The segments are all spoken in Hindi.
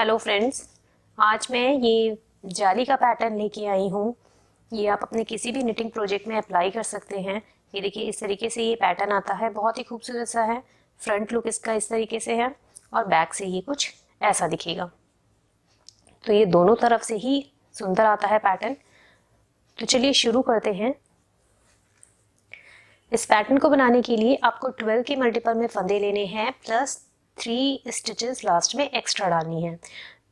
हेलो फ्रेंड्स, आज मैं ये जाली का पैटर्न लेके आई हूँ। ये आप अपने किसी भी निटिंग प्रोजेक्ट में अप्लाई कर सकते हैं। ये देखिए, इस तरीके से ये पैटर्न आता है, बहुत ही खूबसूरत सा है। फ्रंट लुक इसका इस तरीके से है और बैक से ये कुछ ऐसा दिखेगा। तो ये दोनों तरफ से ही सुंदर आता है पैटर्न। तो चलिए शुरू करते हैं। इस पैटर्न को बनाने के लिए आपको 12 के मल्टीपल में फंदे लेने हैं प्लस 3 स्टिचेस लास्ट में एक्स्ट्रा डालनी है।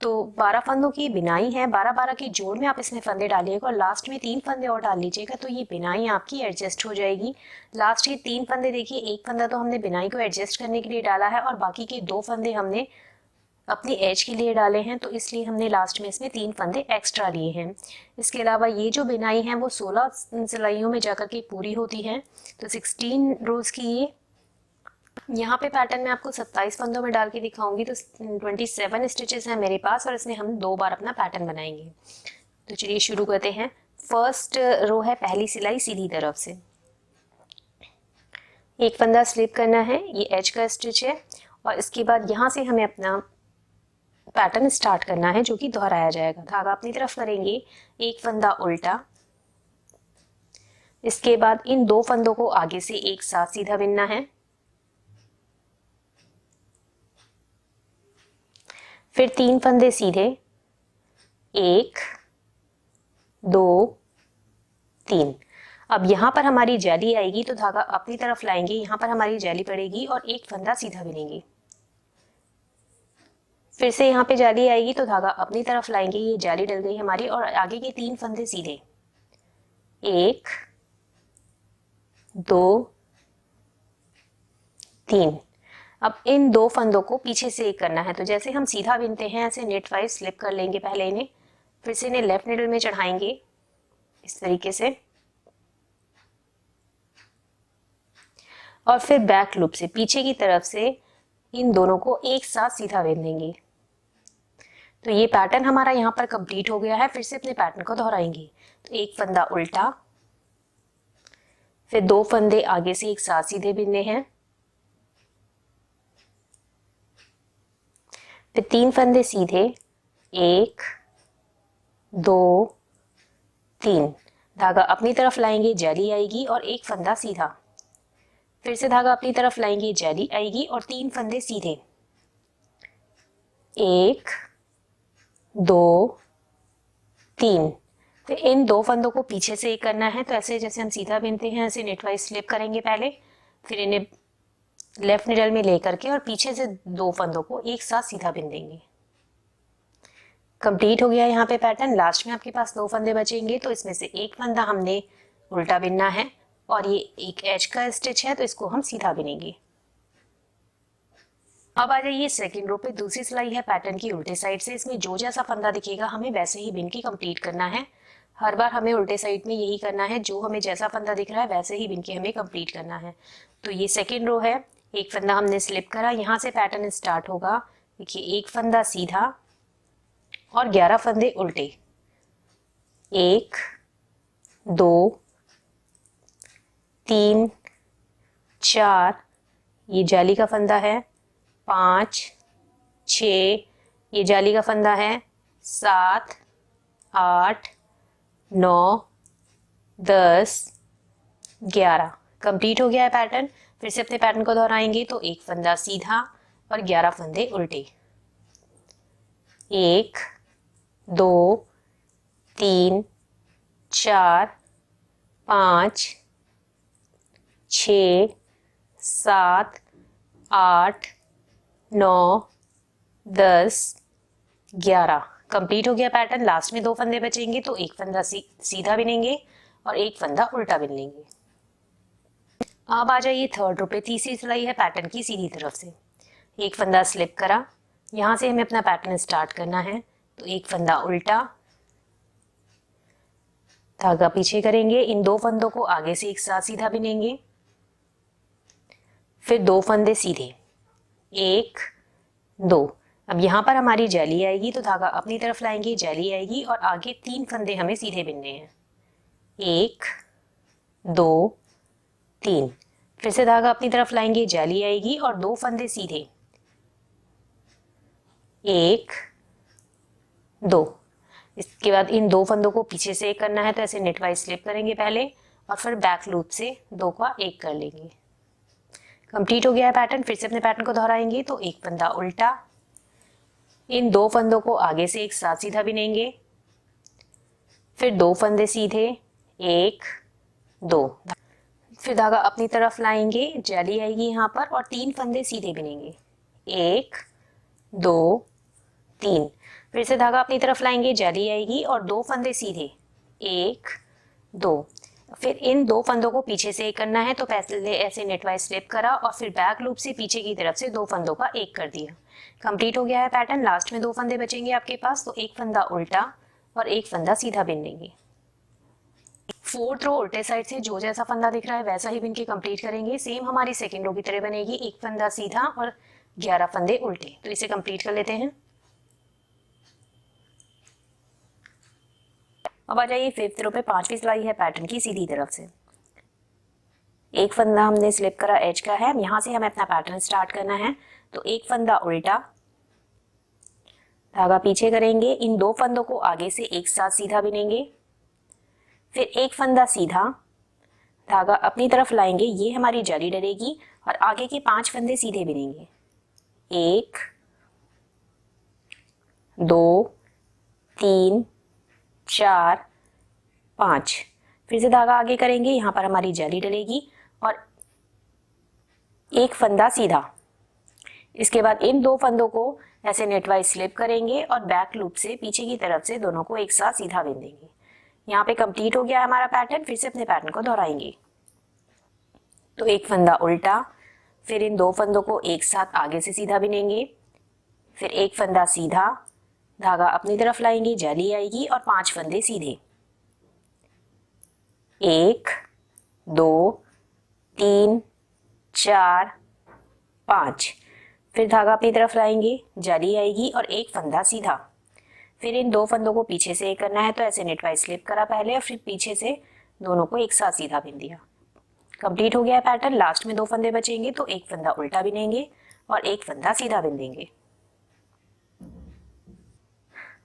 तो 12 फंदों की बिनाई है, 12-12 के जोड़ में आप इसमें फंदे डालिएगा और लास्ट में 3 फंदे और डाल लीजिएगा, तो ये बिनाई आपकी एडजस्ट हो जाएगी। लास्ट के 3 फंदे देखिए, एक फंदा तो हमने बिनाई को एडजस्ट करने के लिए डाला है और बाकी के 2 फंदे हमने अपनी एज के लिए डाले हैं, तो इसलिए हमने लास्ट में इसमें 3 फंदे एक्स्ट्रा लिए हैं। इसके अलावा ये जो बिनाई है वो 16 सिलाइयों में जाकर के पूरी होती है। तो 16 रोज की ये यहाँ पे पैटर्न में आपको 27 फंदों में डाल के दिखाऊंगी। तो 27 स्टिचेस हैं मेरे पास और इसमें हम 2 बार अपना पैटर्न बनाएंगे। तो चलिए शुरू करते हैं। फर्स्ट रो है पहली सिलाई सीधी तरफ से, एक फंदा स्लिप करना है, ये एज का स्टिच है और इसके बाद यहाँ से हमें अपना पैटर्न स्टार्ट करना है जो कि दोहराया जाएगा। धागा अपनी तरफ करेंगे, एक फंदा उल्टा, इसके बाद इन 2 फंदों को आगे से एक साथ सीधा बिनना है, फिर 3 फंदे सीधे, 1 2 3। अब यहाँ पर हमारी जाली आएगी तो धागा अपनी तरफ लाएंगे, यहाँ पर हमारी जाली पड़ेगी और एक फंदा सीधा बिनेंगे। फिर से यहाँ पे जाली आएगी तो धागा अपनी तरफ लाएंगे, ये जाली डल गई हमारी और आगे के 3 फंदे सीधे, 1 2 3। अब इन 2 फंदों को पीछे से एक करना है, तो जैसे हम सीधा बिनते हैं ऐसे नेट वाइज स्लिप कर लेंगे पहले इन्हें, फिर से इन्हें लेफ्ट निडल में चढ़ाएंगे इस तरीके से और फिर बैक लूप से पीछे की तरफ से इन दोनों को एक साथ सीधा बिन देंगे। तो ये पैटर्न हमारा यहाँ पर कंप्लीट हो गया है। फिर से अपने पैटर्न को दोहराएंगे, तो एक फंदा उल्टा, फिर 2 फंदे आगे से एक साथ सीधे बिनने हैं, फिर 3 फंदे सीधे, 1 2 3। धागा अपनी तरफ लाएंगे, जाली आएगी और एक फंदा सीधा, फिर से धागा अपनी तरफ लाएंगे, जाली आएगी और 3 फंदे सीधे, 1 2 3। फिर इन 2 फंदों को पीछे से एक करना है, तो ऐसे जैसे हम सीधा बिनते हैं ऐसे नेट वाइज स्लिप करेंगे पहले, फिर इन्हें लेफ्ट निडल में लेकर के और पीछे से 2 फंदों को एक साथ सीधा बिन देंगे। कंप्लीट हो गया यहाँ पे पैटर्न। लास्ट में आपके पास 2 फंदे बचेंगे, तो इसमें से एक फंदा हमने उल्टा बिनना है और ये एक एज का स्टिच है तो इसको हम सीधा बिनेंगे। अब आ जाइए सेकेंड रो पे, दूसरी सिलाई है पैटर्न की उल्टे साइड से। इसमें जो जैसा फंदा दिखेगा हमें वैसे ही बिन के कंप्लीट करना है। हर बार हमें उल्टे साइड में यही करना है, जो हमें जैसा फंदा दिख रहा है वैसे ही बिन के हमें कंप्लीट करना है। तो ये सेकेंड रो है, एक फंदा हमने स्लिप करा, यहाँ से पैटर्न स्टार्ट होगा। देखिए, एक फंदा सीधा और 11 फंदे उल्टे, 1 2 3 4, ये जाली का फंदा है, 5 6, ये जाली का फंदा है, 7 8 9 10 11। कंप्लीट हो गया है पैटर्न। फिर से अपने पैटर्न को दोहराएंगे, तो एक फंदा सीधा और 11 फंदे उल्टे, 1 2 3 4 5 6 7 8 9 10 11। कंप्लीट हो गया पैटर्न। लास्ट में 2 फंदे बचेंगे, तो एक फंदा सीधा बिनेंगे और एक फंदा उल्टा बिन लेंगे। अब आ जाइए थर्ड रो पे, तीसरी सिलाई है पैटर्न की सीधी तरफ से। एक फंदा स्लिप करा, यहाँ से हमें अपना पैटर्न स्टार्ट करना है, तो एक फंदा उल्टा, धागा पीछे करेंगे, इन 2 फंदों को आगे से एक साथ सीधा बिनेंगे, फिर 2 फंदे सीधे, 1 2। अब यहाँ पर हमारी जाली आएगी तो धागा अपनी तरफ लाएंगे, जाली आएगी और आगे 3 फंदे हमें सीधे बिनने हैं, 1 2 3। फिर से धागा अपनी तरफ लाएंगे, जाली आएगी और 2 फंदे सीधे, 1 2। इसके बाद इन 2 फंदों को पीछे से एक करना है, तो ऐसे नेट वाइज स्लिप करेंगे पहले और फिर बैक लूप से 2 का एक कर लेंगे। कंप्लीट हो गया है पैटर्न। फिर से अपने पैटर्न को दोहराएंगे। तो एक फंदा उल्टा, इन 2 फंदों को आगे से एक साथ सीधा बिनेंगे, फिर 2 फंदे सीधे, 1 2, फिर धागा अपनी तरफ लाएंगे, जाली आएगी यहाँ पर और 3 फंदे सीधे बिनेंगे, 1 2 3। फिर से धागा अपनी तरफ लाएंगे, जाली आएगी और 2 फंदे सीधे, 1 2। फिर इन 2 फंदों को पीछे से एक करना है, तो पहले ऐसे नेटवाइज स्लिप करा और फिर बैक लूप से पीछे की तरफ से 2 फंदों का एक कर दिया। कंप्लीट हो गया है पैटर्न। लास्ट में 2 फंदे बचेंगे आपके पास, तो एक फंदा उल्टा और एक फंदा सीधा बिन लेंगे। 4th रो उल्टे साइड से जो जैसा फंदा दिख रहा है वैसा ही बिन के कंप्लीट करेंगे। सेम हमारी सेकेंड रो की तरह बनेगी, एक फंदा सीधा और 11 फंदे उल्टे। तो इसे कंप्लीट कर लेते हैं। अब आ जाइए 5th रो पे 5वीं सिलाई है पैटर्न की सीधी तरफ से। एक फंदा हमने स्लिप करा एज का है, यहाँ से हमें अपना पैटर्न स्टार्ट करना है। तो एक फंदा उल्टा, धागा पीछे करेंगे, इन 2 फंदों को आगे से एक साथ सीधा बिनेंगे, फिर एक फंदा सीधा, धागा अपनी तरफ लाएंगे, ये हमारी जाली डलेगी और आगे के 5 फंदे सीधे बिनेंगे, 1 2 3 4 5। फिर से धागा आगे करेंगे, यहाँ पर हमारी जाली डलेगी और एक फंदा सीधा। इसके बाद इन 2 फंदों को ऐसे नेटवाइज स्लिप करेंगे और बैक लूप से पीछे की तरफ से दोनों को एक साथ सीधा बिन देंगे। यहाँ पे कंप्लीट हो गया हमारा पैटर्न। फिर से अपने पैटर्न को दोहराएंगे। तो एक फंदा उल्टा, फिर इन 2 फंदों को एक साथ आगे से सीधा बिनेंगे, फिर एक फंदा सीधा, धागा अपनी तरफ लाएंगे, जाली आएगी और 5 फंदे सीधे, 1 2 3 4 5। फिर धागा अपनी तरफ लाएंगे, जाली आएगी और एक फंदा सीधा। फिर इन 2 फंदों को पीछे से एक करना है, तो ऐसे नेटवाइज स्लिप करा पहले और फिर पीछे से दोनों को एक साथ सीधा बिन दिया। कंप्लीट हो गया है पैटर्न। लास्ट में 2 फंदे बचेंगे, तो एक फंदा उल्टा बिनेंगे और एक फंदा सीधा बिन देंगे।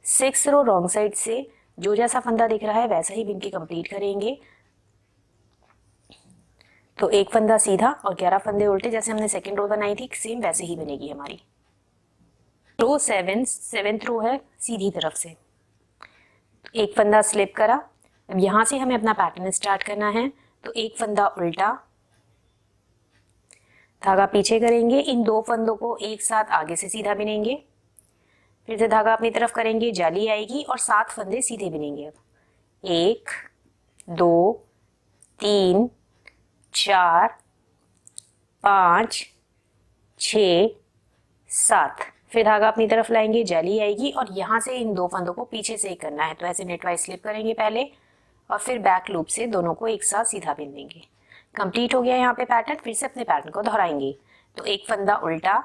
6th रो रॉन्ग साइड से जो जैसा फंदा दिख रहा है वैसा ही बिन के कंप्लीट करेंगे। तो एक फंदा सीधा और 11 फंदे उल्टे, जैसे हमने सेकेंड रो बनाई थी सेम वैसे ही बनेगी हमारी। रो 7th रो है सीधी तरफ से। एक फंदा स्लिप करा, अब यहाँ से हमें अपना पैटर्न स्टार्ट करना है। तो एक फंदा उल्टा, धागा पीछे करेंगे, इन 2 फंदों को एक साथ आगे से सीधा बिनेंगे, फिर से धागा अपनी तरफ करेंगे, जाली आएगी और 7 फंदे सीधे बिनेंगे। अब 1 2 3 4 5 6 7। फिर धागा अपनी तरफ लाएंगे, जाली आएगी और यहाँ से इन 2 फंदों को पीछे से करना है। तो ऐसे नेटवाइज स्लिप करेंगे पहले और फिर बैक लूप से दोनों को एक साथ सीधा बिन देंगे। कंप्लीट हो गया यहाँ पे पैटर्न। फिर से अपने पैटर्न को दोहराएंगे। तो एक फंदा उल्टा,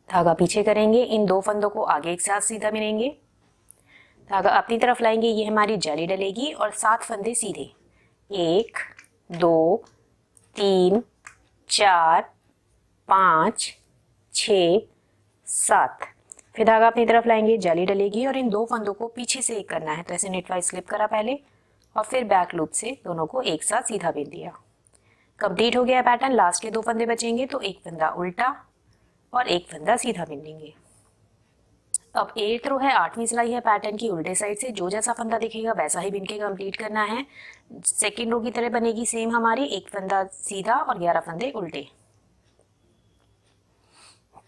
धागा पीछे करेंगे, इन 2 फंदों को आगे एक साथ सीधा बिनेंगे, धागा अपनी तरफ लाएंगे, ये हमारी जाली डलेगी और 7 फंदे सीधे, 1 2 3 4 5 6 7। फिर धागा अपनी तरफ लाएंगे, जाली डलेगी और इन 2 फंदों को पीछे से एक करना है। तो ऐसे नेटवाइज स्लिप करा पहले और फिर बैक लूप से दोनों को एक साथ सीधा बिन दिया। कंप्लीट हो गया पैटर्न। लास्ट के 2 फंदे बचेंगे, तो एक फंदा उल्टा और एक फंदा सीधा बिन लेंगे। अब 8th रो है, 8वीं सिलाई है पैटर्न की उल्टे साइड से। जो जैसा फंदा दिखेगा वैसा ही बिन के कंप्लीट करना है। सेकेंड रो की तरह बनेगी सेम हमारी, एक फंदा सीधा और 11 फंदे उल्टे।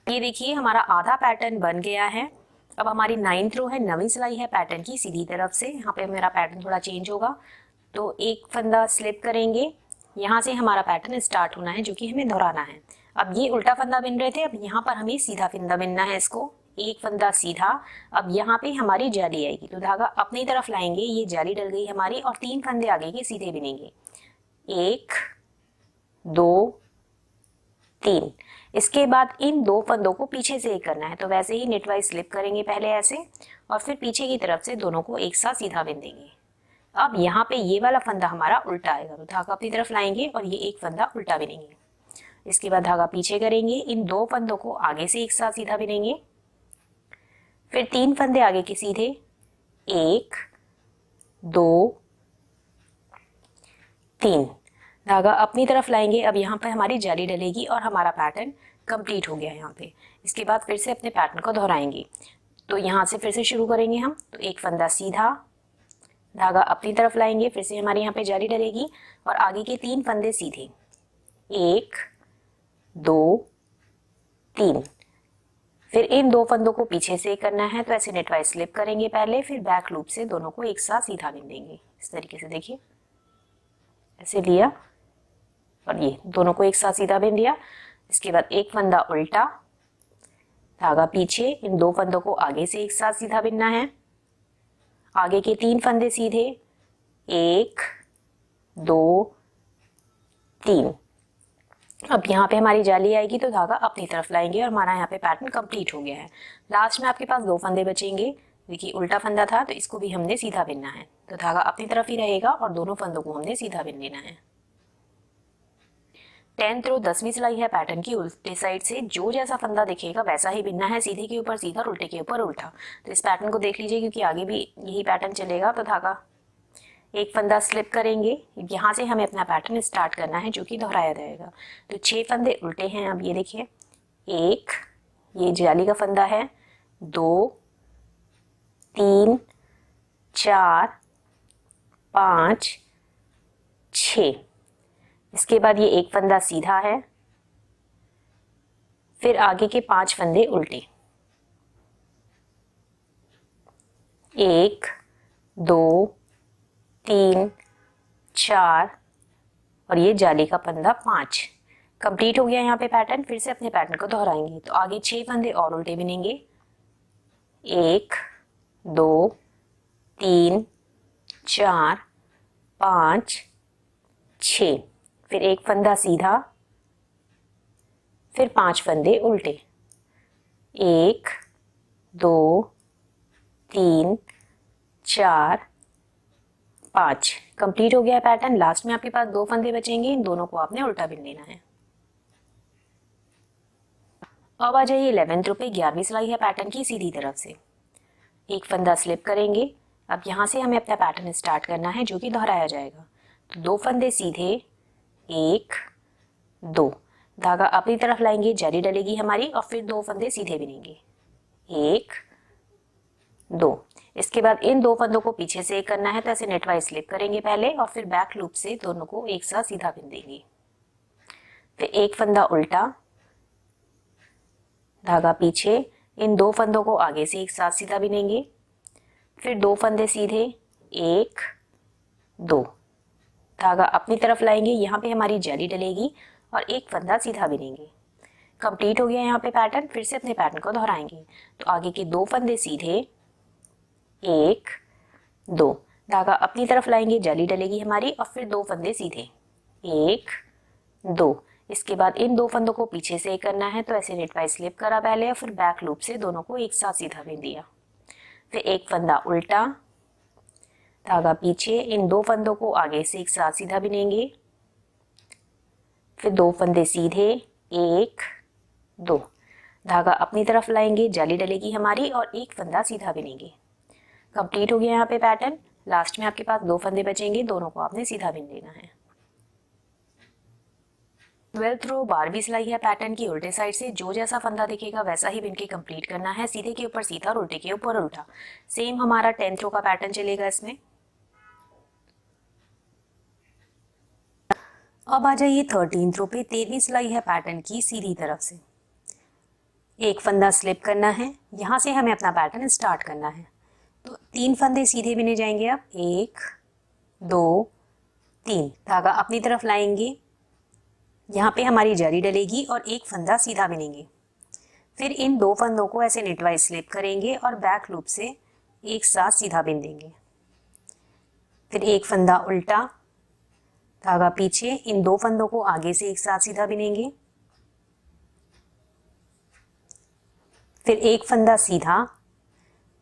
ये देखिए हमारा आधा पैटर्न बन गया है। अब हमारी 9th रो है, 9वीं सिलाई है पैटर्न की सीधी तरफ से। यहाँ पे मेरा पैटर्न थोड़ा चेंज होगा। तो एक फंदा स्लिप करेंगे, यहाँ से हमारा पैटर्न स्टार्ट होना है जो कि हमें दोहराना है। अब ये उल्टा फंदा बिन रहे थे, अब यहाँ पर हमें सीधा फंदा बिनना है इसको। एक फंदा सीधा, अब यहाँ पे हमारी जाली आएगी तो धागा अपनी तरफ लाएंगे, ये जाली डल गई हमारी और 3 फंदे आगे के सीधे बिनेंगे, 1 2 3। इसके बाद इन 2 फंदों को पीछे से एक करना है। तो वैसे ही नेटवाइज स्लिप करेंगे पहले ऐसे और फिर पीछे की तरफ से दोनों को एक साथ सीधा बिन देंगे। अब यहाँ पे ये वाला फंदा हमारा उल्टा आएगा तो धागा अपनी तरफ लाएंगे और ये एक फंदा उल्टा बिनेंगे। इसके बाद धागा पीछे करेंगे, इन 2 फंदों को आगे से एक साथ सीधा बिनेंगे, फिर 3 फंदे आगे के सीधे, 1 2 3। धागा अपनी तरफ लाएंगे। अब यहाँ पर हमारी जाली डलेगी और हमारा पैटर्न कंप्लीट हो गया है यहाँ पे। इसके बाद फिर से अपने पैटर्न को दोहराएंगे। तो यहाँ से फिर से शुरू करेंगे हम। तो एक फंदा सीधा, धागा अपनी तरफ लाएंगे, फिर से हमारे यहाँ पे जाली डलेगी और आगे के 3 फंदे सीधे, 1 2 3। फिर इन 2 फंदों को पीछे से करना है, तो ऐसे नेटवाइज स्लिप करेंगे पहले, फिर बैक लूप से दोनों को एक साथ सीधा बिन देंगे। इस तरीके से देखिए, ऐसे लिया और ये दोनों को एक साथ सीधा बिन दिया। इसके बाद एक फंदा उल्टा, धागा पीछे, इन 2 फंदों को आगे से एक साथ सीधा बिनना है। आगे के 3 फंदे सीधे, 1 2 3। अब यहाँ पे हमारी जाली आएगी तो धागा अपनी तरफ लाएंगे और हमारा यहाँ पे पैटर्न कंप्लीट हो गया है। लास्ट में आपके पास 2 फंदे बचेंगे। देखिए उल्टा फंदा था तो इसको भी हमने सीधा बिनना है, तो धागा अपनी तरफ ही रहेगा और दोनों फंदों को हमने सीधा बिन लेना है। 10th रो 10वीं सिलाई है पैटर्न की उल्टे साइड से। जो जैसा फंदा दिखेगा वैसा ही बिनना है, सीधे के ऊपर सीधा और उल्टे के ऊपर उल्टा। तो इस पैटर्न को देख लीजिए क्योंकि आगे भी यही पैटर्न चलेगा। तो धागा एक फंदा स्लिप करेंगे, यहाँ से हमें अपना पैटर्न स्टार्ट करना है जो कि दोहराया जाएगा। तो 6 फंदे उल्टे हैं। अब ये देखिए, 1, ये जाली का फंदा है, 2 3 4 5 6। इसके बाद ये एक फंदा सीधा है, फिर आगे के 5 फंदे उल्टे, 1 2 3 4 और ये जाली का फंदा 5। कंप्लीट हो गया यहाँ पे पैटर्न। फिर से अपने पैटर्न को दोहराएंगे। तो आगे 6 फंदे और उल्टे बिनेंगे, 1 2 3 4 5 6। फिर एक फंदा सीधा, फिर 5 फंदे उल्टे, 1 2 3 4 5। कंप्लीट हो गया है पैटर्न। लास्ट में आपके पास 2 फंदे बचेंगे, इन दोनों को आपने उल्टा बिन लेना है। अब आ जाइए 11th रो पे। 11वीं सिलाई है पैटर्न की सीधी तरफ से। एक फंदा स्लिप करेंगे। अब यहाँ से हमें अपना पैटर्न स्टार्ट करना है जो कि दोहराया जाएगा। तो 2 फंदे सीधे, 1 2। धागा अपनी तरफ लाएंगे, जाली डलेगी हमारी और फिर 2 फंदे सीधे बिनेंगे, 1 2। इसके बाद इन 2 फंदों को पीछे से करना है, तो ऐसे नेटवाइज स्लिप करेंगे पहले और फिर बैक लूप से दोनों को एक साथ सीधा बिन देंगे। फिर एक फंदा उल्टा, धागा पीछे, इन 2 फंदों को आगे से एक साथ सीधा बिनेंगे। फिर 2 फंदे सीधे, 1 2। धागा अपनी तरफ लाएंगे, यहाँ पे हमारी जाली डलेगी और एक फंदा सीधा बिनेंगे। कंप्लीट हो गया यहाँ पे पैटर्न। फिर से अपने पैटर्न को दोहराएंगे। तो आगे के 2 फंदे सीधे, 1 2। धागा अपनी तरफ लाएंगे, जाली डलेगी हमारी और फिर 2 फंदे सीधे, 1 2। इसके बाद इन 2 फंदों को पीछे से करना है, तो ऐसे नेटवाइज स्लिप करा पहले और फिर बैक लूप से दोनों को एक साथ सीधा बिन दिया। फिर एक फंदा उल्टा, धागा पीछे, इन 2 फंदों को आगे से एक साथ सीधा बिनेंगे। फिर 2 फंदे सीधे, 1 2। धागा अपनी तरफ लाएंगे, जाली डलेगी हमारी और एक फंदा सीधा बिनेंगे। कंप्लीट हो गया यहाँ पे पैटर्न। लास्ट में आपके पास 2 फंदे बचेंगे, दोनों को आपने सीधा बिन लेना है। 12th रो 12वीं सिलाई है पैटर्न की उल्टे साइड से। जो जैसा फंदा दिखेगा वैसा ही बिन के कंप्लीट करना है, सीधे के ऊपर सीधा और उल्टे के ऊपर उल्टा। सेम हमारा 10th रो का पैटर्न चलेगा इसमें। अब आ जाइए 13th रो पे। 13वीं सिलाई है पैटर्न की सीधी तरफ से। एक फंदा स्लिप करना है, यहाँ से हमें अपना पैटर्न स्टार्ट करना है। तो 3 फंदे सीधे बिने जाएंगे। अब 1 2 3। धागा अपनी तरफ लाएंगे, यहाँ पे हमारी जाली डलेगी और एक फंदा सीधा बिनेंगे। फिर इन 2 फंदों को ऐसे नेटवाइज स्लिप करेंगे और बैक लूप से एक साथ सीधा बिन देंगे। फिर एक फंदा उल्टा, धागा पीछे, इन 2 फंदों को आगे से एक साथ सीधा बिनेंगे। फिर एक फंदा सीधा,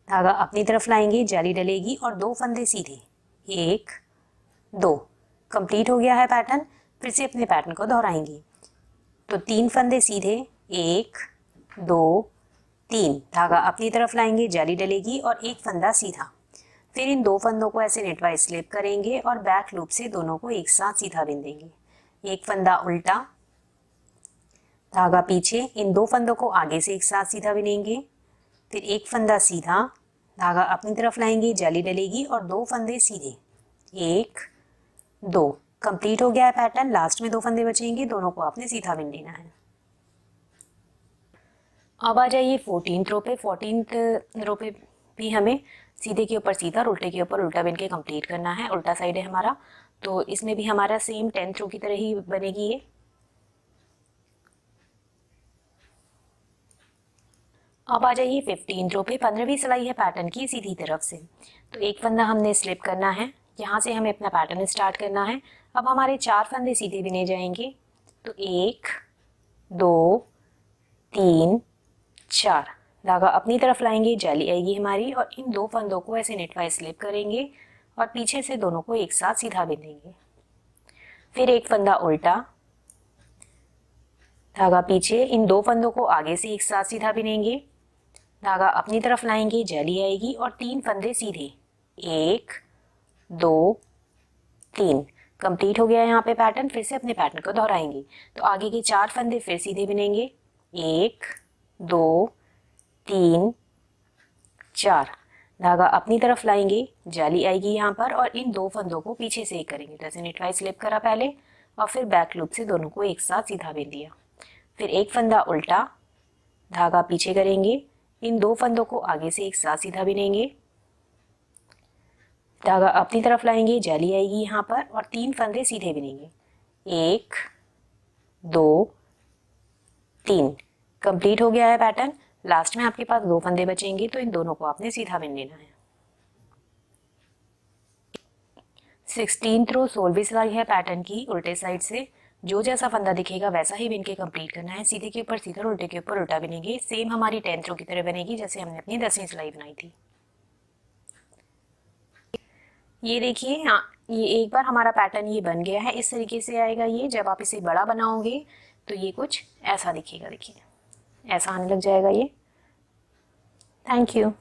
धागा अपनी तरफ लाएंगे, जाली डलेगी और 2 फंदे सीधे, 1 2। कंप्लीट हो गया है पैटर्न। फिर से अपने पैटर्न को दोहराएंगे। तो 3 फंदे सीधे, 1 2 3 धागा अपनी तरफ लाएंगे, जाली डलेगी और एक फंदा सीधा। फिर इन 2 फंदों को ऐसे नेटवाइज स्लिप करेंगे और बैक लूप से दोनों को एक साथ सीधा बिंदेंगे। एक फंदा उल्टा, धागा पीछे, इन 2 फंदों को आगे से एक साथ सीधा बिनेंगे। फिर एक फंदा सीधा, धागा अपनी तरफ लाएंगे, जाली डलेगी और 2 फंदे सीधे, 1 2। कंप्लीट हो गया है पैटर्न। लास्ट में 2 फंदे बचेंगे, दोनों को आपने सीधा बिन लेना है। अब आ जाइए 14th रो पे। 14th रो पे भी हमें सीधे के ऊपर सीधा और उल्टे के ऊपर उल्टा बिन के कंप्लीट करना है। उल्टा साइड है हमारा, तो इसमें भी हमारा सेम 10th रो की तरह ही बनेगी ये। अब आ जाइए 15th रो पे। 15वीं सिलाई है पैटर्न की सीधी तरफ से, तो एक फंदा हमने स्लिप करना है, यहाँ से हमें अपना पैटर्न स्टार्ट करना है। अब हमारे 4 फंदे सीधे बिने जाएंगे, तो 1 2 3 4। धागा अपनी तरफ लाएंगे, जाली आएगी हमारी और इन 2 फंदों को ऐसे नेटवाइज स्लिप करेंगे और पीछे से दोनों को एक साथ सीधा बिनेंगे। फिर एक फंदा उल्टा, धागा पीछे, इन 2 फंदों को आगे से एक साथ सीधा बिनेंगे। धागा अपनी तरफ लाएंगे, जाली आएगी और 3 फंदे सीधे, 1 2 3। कंप्लीट हो गया यहाँ पे पैटर्न। फिर से अपने पैटर्न को दोहराएंगे, तो आगे के 4 फंदे फिर सीधे बिनेंगे, 1 2 3 4। धागा अपनी तरफ लाएंगे, जाली आएगी यहाँ पर और इन 2 फंदों को पीछे से एक करेंगे, जैसे नेटवाइज स्लिप करा पहले और फिर बैक लूप से दोनों को एक साथ सीधा बिन दिया। फिर एक फंदा उल्टा, धागा पीछे करेंगे, इन 2 फंदों को आगे से एक साथ सीधा बिनेंगे। धागा अपनी तरफ लाएंगे, जाली आएगी यहाँ पर और 3 फंदे सीधे बिनेंगे, 1 2 3। कंप्लीट हो गया है पैटर्न। लास्ट में आपके पास 2 फंदे बचेंगे, तो इन दोनों को आपने सीधा बिन लेना है। 16th रो 16वीं सिलाई है पैटर्न की उल्टे साइड से। जो जैसा फंदा दिखेगा वैसा ही बिन के कंप्लीट करना है। सीधे के ऊपर सीधा, उल्टे के ऊपर उल्टा बिनेंगे। सेम हमारी 10th रो की तरह बनेगी जैसे हमने अपनी 10वीं सिलाई बनाई थी। ये देखिए, ये एक बार हमारा पैटर्न ये बन गया है। इस तरीके से आएगा ये। जब आप इसे बड़ा बनाओगे तो ये कुछ ऐसा दिखेगा। देखिए, ऐसा आने लग जाएगा ये। Thank you.